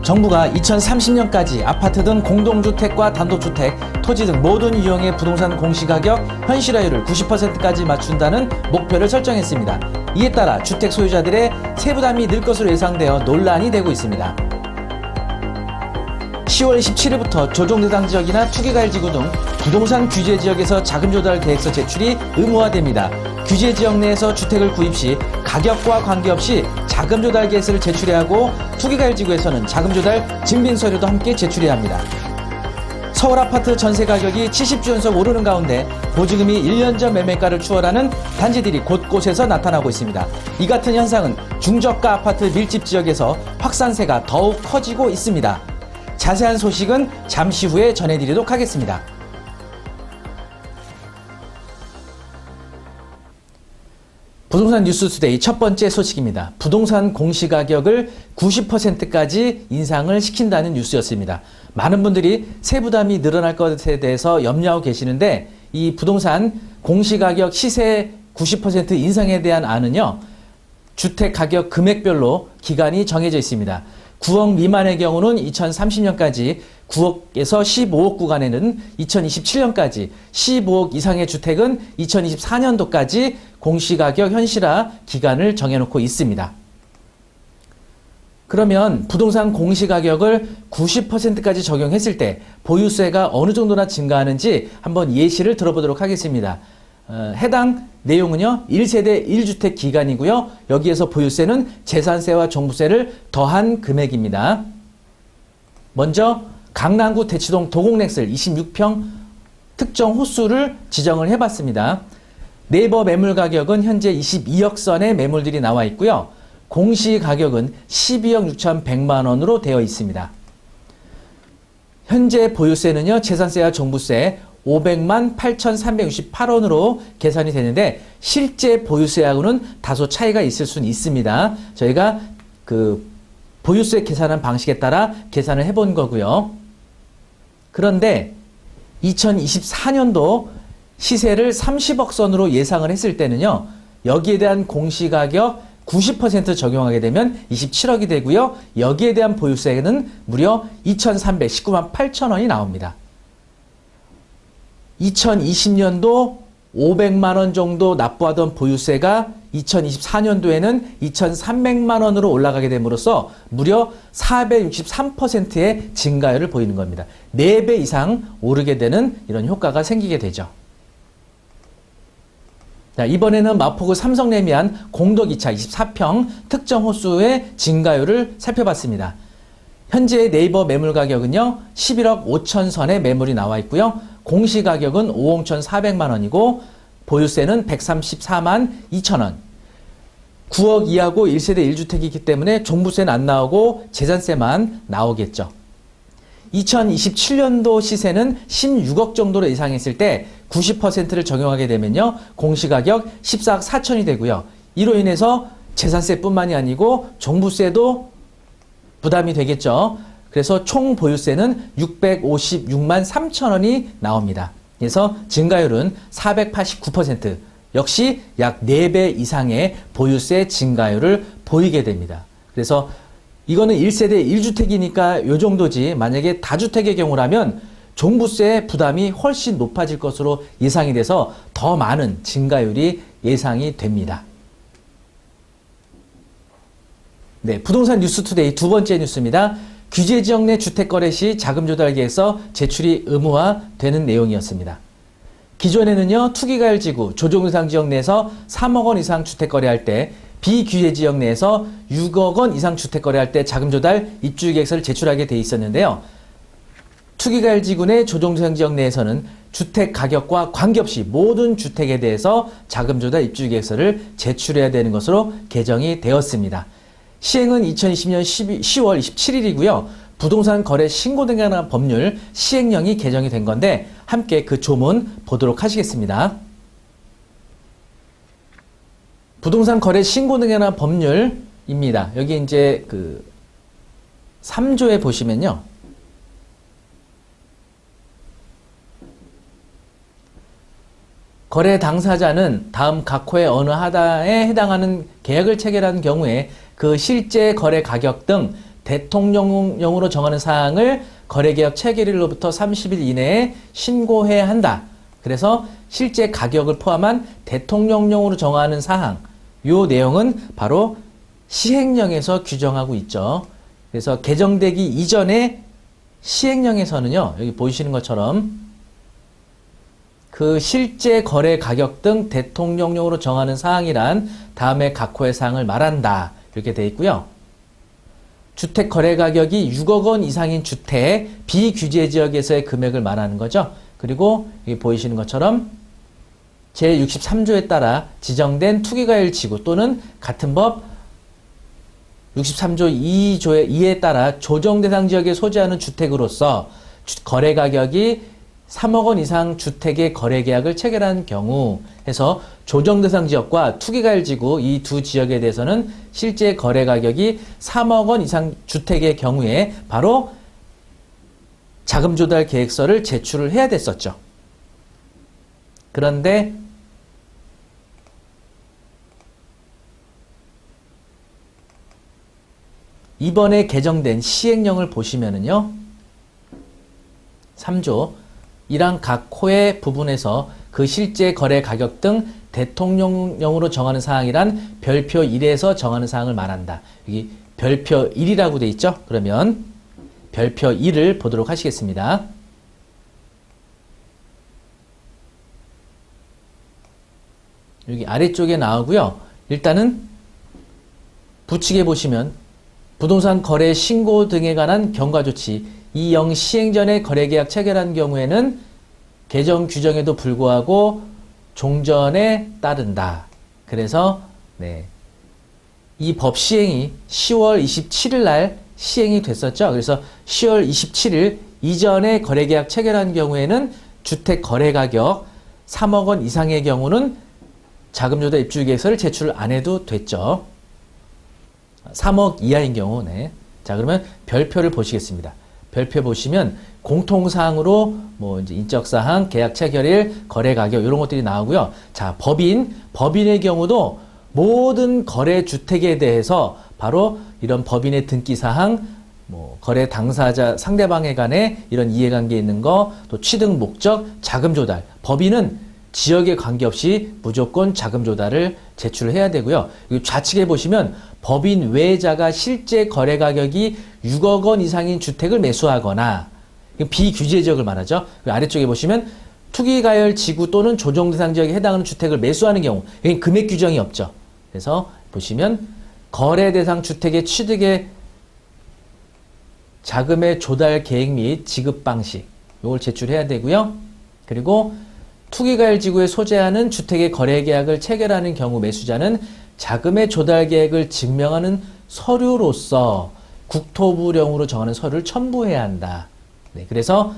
정부가 2030년까지 아파트 등 공동주택과 단독주택, 토지 등 모든 유형의 부동산 공시가격 현실화율을 90%까지 맞춘다는 목표를 설정했습니다. 이에 따라 주택 소유자들의 세부담이 늘 것으로 예상되어 논란이 되고 있습니다. 10월 27일부터 조정대상 지역이나 투기가일지구 등 부동산 규제 지역에서 자금 조달 계획서 제출이 의무화됩니다. 규제 지역 내에서 주택을 구입 시 가격과 관계없이 자금 조달 계획서를 제출해야 하고, 투기가일지구에서는 자금 조달 증빙 서류도 함께 제출해야 합니다. 서울 아파트 전세 가격이 70주 연속 오르는 가운데 보증금이 1년 전 매매가를 추월하는 단지들이 곳곳에서 나타나고 있습니다. 이 같은 현상은 중저가 아파트 밀집 지역에서 확산세가 더욱 커지고 있습니다. 자세한 소식은 잠시 후에 전해드리도록 하겠습니다. 부동산 뉴스투데이 첫 번째 소식입니다. 부동산 공시가격을 90%까지 인상을 시킨다는 뉴스였습니다. 많은 분들이 세부담이 늘어날 것에 대해서 염려하고 계시는데, 이 부동산 공시가격 시세 90% 인상에 대한 안은요, 주택 가격 금액별로 기간이 정해져 있습니다. 9억 미만의 경우는 2030년까지, 9억에서 15억 구간에는 2027년까지, 15억 이상의 주택은 2024년도까지 공시가격 현실화 기간을 정해놓고 있습니다. 그러면 부동산 공시가격을 90%까지 적용했을 때 보유세가 어느 정도나 증가하는지 한번 예시를 들어보도록 하겠습니다. 해당 내용은요, 1세대 1주택 기간이고요. 여기에서 보유세는 재산세와 종부세를 더한 금액입니다. 먼저 강남구 대치동 도곡넥슬 26평 특정 호수를 지정을 해봤습니다. 네이버 매물 가격은 현재 22억 선의 매물들이 나와 있고요. 공시 가격은 12억 6,100만 원으로 되어 있습니다. 현재 보유세는요, 재산세와 종부세 500만 8,368원으로 계산이 되는데, 실제 보유세하고는 다소 차이가 있을 수는 있습니다. 저희가 그 보유세 계산한 방식에 따라 계산을 해본 거고요. 그런데 2024년도 시세를 30억 선으로 예상을 했을 때는요, 여기에 대한 공시가격 90% 적용하게 되면 27억이 되고요. 여기에 대한 보유세는 무려 2,319만 8천 원이 나옵니다. 2020년도 500만 원 정도 납부하던 보유세가 2024년도에는 2,300만 원으로 올라가게 됨으로써 무려 463%의 증가율을 보이는 겁니다. 4배 이상 오르게 되는 이런 효과가 생기게 되죠. 자, 이번에는 마포구 삼성레미안 공덕2차 24평 특정 호수의 증가율을 살펴봤습니다. 현재 네이버 매물 가격은요, 11억 5천 선의 매물이 나와 있고요. 공시가격은 5억 1,400만 원이고 보유세는 134만 2천 원. 9억 이하고 1세대 1주택이기 때문에 종부세는 안 나오고 재산세만 나오겠죠. 2027년도 시세는 16억 정도로 예상했을 때 90%를 적용하게 되면요, 공시가격 14억 4천이 되고요. 이로 인해서 재산세뿐만이 아니고 종부세도 부담이 되겠죠. 그래서 총 보유세는 656만 3천 원이 나옵니다. 그래서 증가율은 489%, 역시 약 4배 이상의 보유세 증가율을 보이게 됩니다. 그래서 이거는 1세대 1주택이니까 요 정도지, 만약에 다주택의 경우라면 종부세 부담이 훨씬 높아질 것으로 예상이 돼서 더 많은 증가율이 예상이 됩니다. 네, 부동산 뉴스투데이 두 번째 뉴스입니다. 규제 지역 내 주택 거래 시 자금 조달 계획서 제출이 의무화되는 내용이었습니다. 기존에는요, 투기가일지구, 조정대상 지역 내에서 3억 원 이상 주택 거래할 때, 비규제 지역 내에서 6억 원 이상 주택 거래할 때 자금 조달 입주 계획서를 제출하게 돼 있었는데요. 투기가일지구 내 조정대상 지역 내에서는 주택 가격과 관계없이 모든 주택에 대해서 자금 조달 입주 계획서를 제출해야 되는 것으로 개정이 되었습니다. 시행은 2020년 10월 27일이고요. 부동산 거래 신고 등에 관한 법률 시행령이 개정이 된 건데, 함께 그 조문 보도록 하시겠습니다. 부동산 거래 신고 등에 관한 법률입니다. 여기 이제 그 3조에 보시면요, 거래 당사자는 다음 각호의 어느 하나에 해당하는 계약을 체결한 경우에 그 실제 거래 가격 등 대통령령으로 정하는 사항을 거래계약 체결일로부터 30일 이내에 신고해야 한다. 그래서 실제 가격을 포함한 대통령령으로 정하는 사항, 요 내용은 바로 시행령에서 규정하고 있죠. 그래서 개정되기 이전에 시행령에서는요, 여기 보이시는 것처럼 그 실제 거래 가격 등 대통령령으로 정하는 사항이란 다음에 각호의 사항을 말한다. 이렇게 되어 있고요. 주택 거래 가격이 6억 원 이상인 주택 비규제 지역에서의 금액을 말하는 거죠. 그리고 여기 보이시는 것처럼 제63조에 따라 지정된 투기과열 지구 또는 같은 법 63조 2에 따라 조정 대상 지역에 소재하는 주택으로서 거래 가격이 3억 원 이상 주택의 거래 계약을 체결한 경우 해서 조정 대상 지역과 투기과열 지구 이 두 지역에 대해서는 실제 거래 가격이 3억 원 이상 주택의 경우에 바로 자금 조달 계획서를 제출을 해야 됐었죠. 그런데 이번에 개정된 시행령을 보시면은요. 3조 1항 각 호의 부분에서 그 실제 거래 가격 등 대통령령으로 정하는 사항이란 별표 1에서 정하는 사항을 말한다. 여기 별표 1이라고 돼 있죠? 그러면 별표 1을 보도록 하시겠습니다. 여기 아래쪽에 나오고요. 일단은 부칙에 보시면 부동산 거래 신고 등에 관한 경과 조치 이영 시행 전에 거래계약 체결한 경우에는 개정 규정에도 불구하고 종전에 따른다. 그래서 이 법 시행이 10월 27일 날 시행이 됐었죠. 그래서 10월 27일 이전에 거래계약 체결한 경우에는 주택 거래 가격 3억 원 이상의 경우는 자금조달 입주계획서를 제출 안 해도 됐죠. 3억 이하인 경우, 자, 그러면 별표를 보시겠습니다. 별표 보시면 공통사항으로 이제 인적사항, 계약 체결일, 거래 가격 이런 것들이 나오고요. 자, 법인의 경우도 모든 거래 주택에 대해서 바로 이런 법인의 등기사항, 거래 당사자 상대방에 간에 이런 이해관계 있는 거, 또 취득 목적, 자금 조달. 법인은 지역에 관계없이 무조건 자금 조달을 제출을 해야 되고요. 좌측에 보시면 법인 외자가 실제 거래 가격이 6억 원 이상인 주택을 매수하거나 비규제 지역을 말하죠. 아래쪽에 보시면 투기과열 지구 또는 조정 대상 지역에 해당하는 주택을 매수하는 경우 여기 금액 규정이 없죠. 그래서 보시면 거래 대상 주택의 취득의 자금의 조달 계획 및 지급 방식 이걸 제출해야 되고요. 그리고 투기과열 지구에 소재하는 주택의 거래 계약을 체결하는 경우 매수자는 자금의 조달 계획을 증명하는 서류로서 국토부령으로 정하는 서류를 첨부해야 한다. 그래서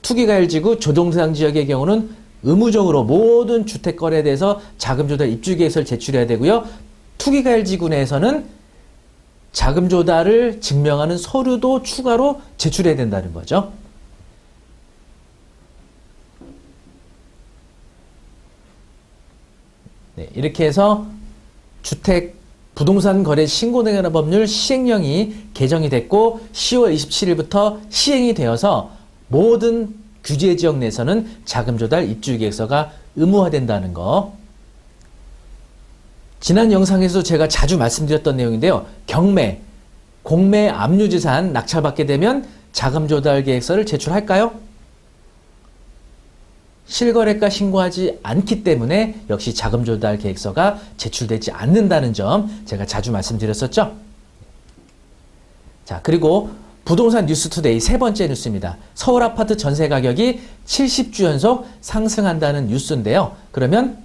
투기과열 지구 조정대상 지역의 경우는 의무적으로 모든 주택 거래에 대해서 자금 조달 입주 계획서를 제출해야 되고요. 투기과열 지구 내에서는 자금 조달을 증명하는 서류도 추가로 제출해야 된다는 거죠. 이렇게 해서 주택 부동산 거래 신고 등에 관한 법률 시행령이 개정이 됐고 10월 27일부터 시행이 되어서 모든 규제 지역 내에서는 자금 조달 입주 계획서가 의무화된다는 거. 지난 영상에서 제가 자주 말씀드렸던 내용인데요. 경매, 공매 압류재산 낙찰받게 되면 자금 조달 계획서를 제출할까요? 실거래가 신고하지 않기 때문에 역시 자금 조달 계획서가 제출되지 않는다는 점 제가 자주 말씀드렸었죠. 자, 그리고 부동산 뉴스투데이 세 번째 뉴스입니다. 서울 아파트 전세 가격이 70주 연속 상승한다는 뉴스인데요. 그러면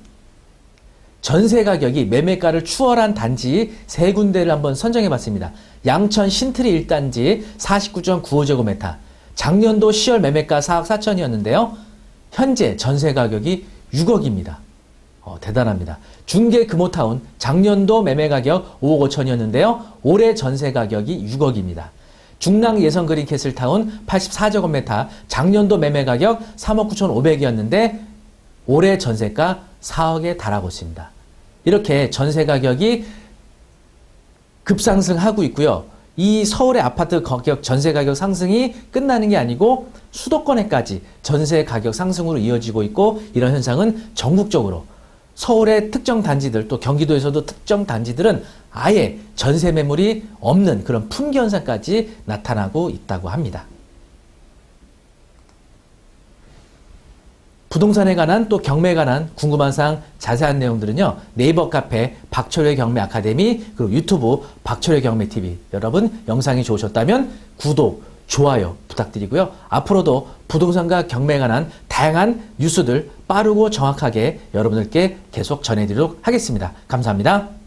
전세 가격이 매매가를 추월한 단지 세 군데를 한번 선정해 봤습니다. 양천 신트리 1단지 49.95제곱미터. 작년도 10월 매매가 4억 4천이었는데요. 현재 전세 가격이 6억입니다. 대단합니다. 중계 금호타운 작년도 매매 가격 5억 5천이었는데요. 올해 전세 가격이 6억입니다. 중랑 예성 그린캐슬타운 84제곱미터 작년도 매매 가격 3억 9천5백이었는데 올해 전세가 4억에 달하고 있습니다. 이렇게 전세 가격이 급상승하고 있고요. 이 서울의 아파트 가격, 전세 가격 상승이 끝나는 게 아니고 수도권에까지 전세 가격 상승으로 이어지고 있고, 이런 현상은 전국적으로 서울의 특정 단지들, 또 경기도에서도 특정 단지들은 아예 전세 매물이 없는 그런 품귀 현상까지 나타나고 있다고 합니다. 부동산에 관한 또 경매에 관한 궁금한 사항 자세한 내용들은요, 네이버 카페 박철호의 경매 아카데미, 그리고 유튜브 박철호의 경매 TV, 여러분 영상이 좋으셨다면 구독, 좋아요 부탁드리고요. 앞으로도 부동산과 경매에 관한 다양한 뉴스들 빠르고 정확하게 여러분들께 계속 전해드리도록 하겠습니다. 감사합니다.